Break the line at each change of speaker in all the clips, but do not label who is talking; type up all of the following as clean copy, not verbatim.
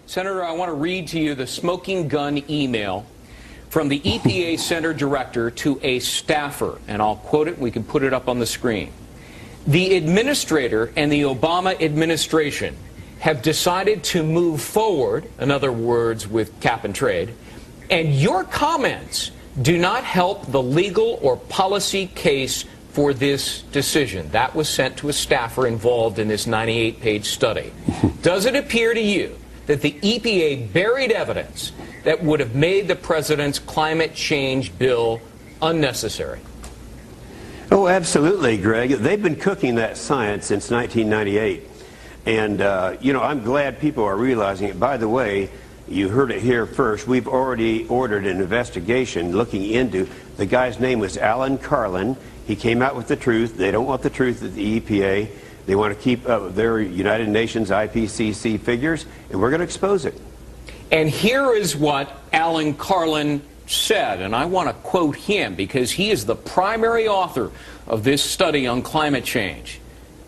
Senator, I want to read to you the smoking gun email from the EPA Center Director to a staffer, and I'll quote it. We can put it up on the screen. The administrator and the Obama administration have decided to move forward, in other words, with cap and trade, and your comments do not help the legal or policy case for this decision. That was sent to a staffer involved in this 98-page study. Does it appear to you that the EPA buried evidence that would have made the president's climate change bill unnecessary?
Oh, absolutely, Greg. They've been cooking that science since 1998. And, I'm glad people are realizing it. By the way, you heard it here first. We've already ordered an investigation looking into, the guy's name was Alan Carlin. He came out with the truth. They don't want the truth at the EPA. They want to keep their United Nations IPCC figures, and we're going to expose it.
And here is what Alan Carlin said, and I want to quote him because he is the primary author of this study on climate change.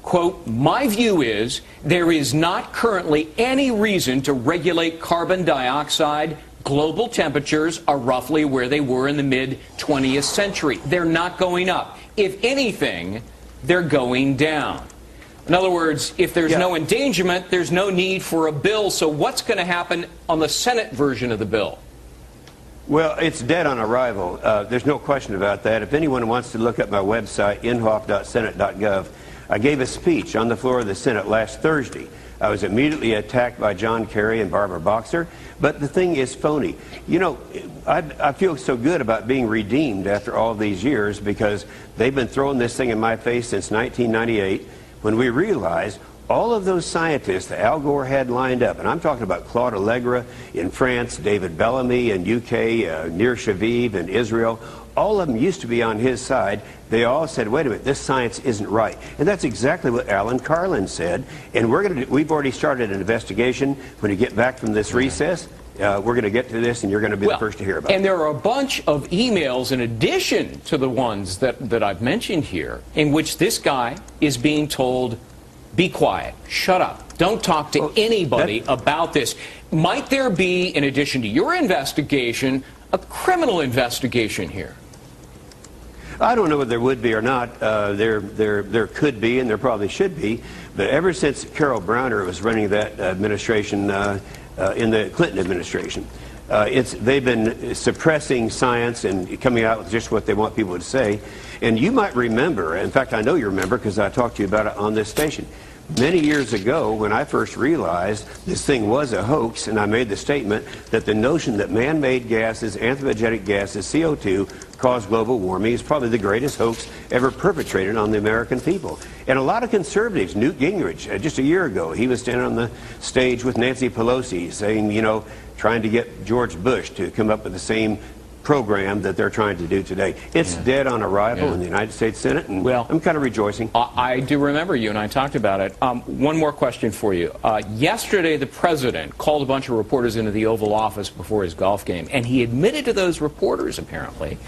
Quote, "My view is there is not currently any reason to regulate carbon dioxide. Global temperatures are roughly where they were in the mid-20th century. They're not going up. If anything, they're going down." In other words, if there's no endangerment, there's no need for a bill. So what's going to happen on the Senate version of the bill?
Well, it's dead on arrival. There's no question about that. If anyone wants to look up my website, inhofe.senate.gov, I gave a speech on the floor of the Senate last Thursday. I was immediately attacked by John Kerry and Barbara Boxer. But the thing is phony. I feel so good about being redeemed after all these years because they've been throwing this thing in my face since 1998 when we realized all of those scientists that Al Gore had lined up, and I'm talking about Claude Allegra in France, David Bellamy in UK, Nir Shaviv in Israel, all of them used to be on his side. They all said, wait a minute, this science isn't right. And that's exactly what Alan Carlin said. And we've already started an investigation. When you get back from this recess, we're going to get to this, and you're going to be the first to hear about it.
And there are a bunch of emails in addition to the ones that I've mentioned here in which this guy is being told, be quiet, shut up, don't talk to anybody about this. Might there be, in addition to your investigation, a criminal investigation here?
I don't know whether there would be or not. There could be, and there probably should be. But ever since Carol Browner was running that administration in the Clinton administration, they've been suppressing science and coming out with just what they want people to say. And you might remember, in fact, I know you remember because I talked to you about it on this station. Many years ago, when I first realized this thing was a hoax, and I made the statement that the notion that man-made gases, anthropogenic gases, CO2, cause global warming is probably the greatest hoax ever perpetrated on the American people. And a lot of conservatives, Newt Gingrich, just a year ago, he was standing on the stage with Nancy Pelosi saying, trying to get George Bush to come up with the same program that they're trying to do today. It's dead on arrival in the United States Senate, and I'm kind of rejoicing.
I do remember you, and I talked about it. One more question for you. Yesterday, the president called a bunch of reporters into the Oval Office before his golf game, and he admitted to those reporters, apparently,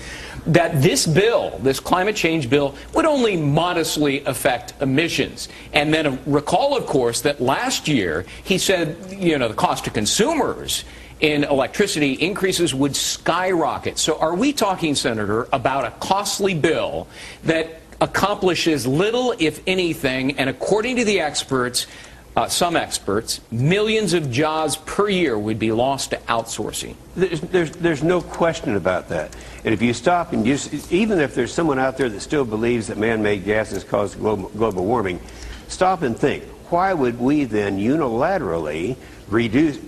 that this bill, this climate change bill, would only modestly affect emissions. And then recall, of course, that last year he said, the cost to consumers in electricity increases would skyrocket. So are we talking, Senator, about a costly bill that accomplishes little, if anything, and according to the experts, some experts, millions of jobs per year would be lost to outsourcing?
There's no question about that. And if you stop and even if there's someone out there that still believes that man-made gases cause global warming, stop and think. Why would we then unilaterally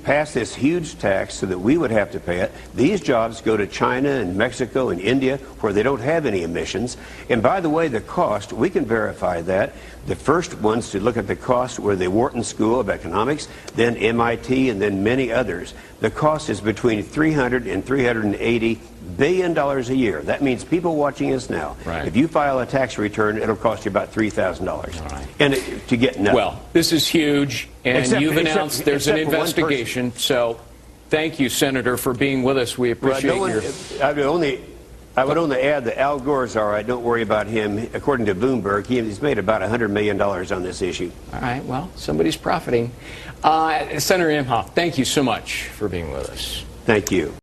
pass this huge tax so that we would have to pay it? These jobs go to China and Mexico and India where they don't have any emissions. And by the way, the cost, we can verify that. The first ones to look at the cost were the Wharton School of Economics, then MIT, and then many others. The cost is between $300 and $380 billion a year. That means people watching us now, if you file a tax return, it'll cost you about $3,000. And to get nothing.
Well, this is huge, and you've announced there's an investigation. So thank you, Senator, for being with us. We appreciate
I would only add that Al Gore's all right. Don't worry about him. According to Bloomberg, he's made about $100 million on this issue.
All right, well, somebody's profiting. Senator Inhofe, thank you so much for being with us.
Thank you.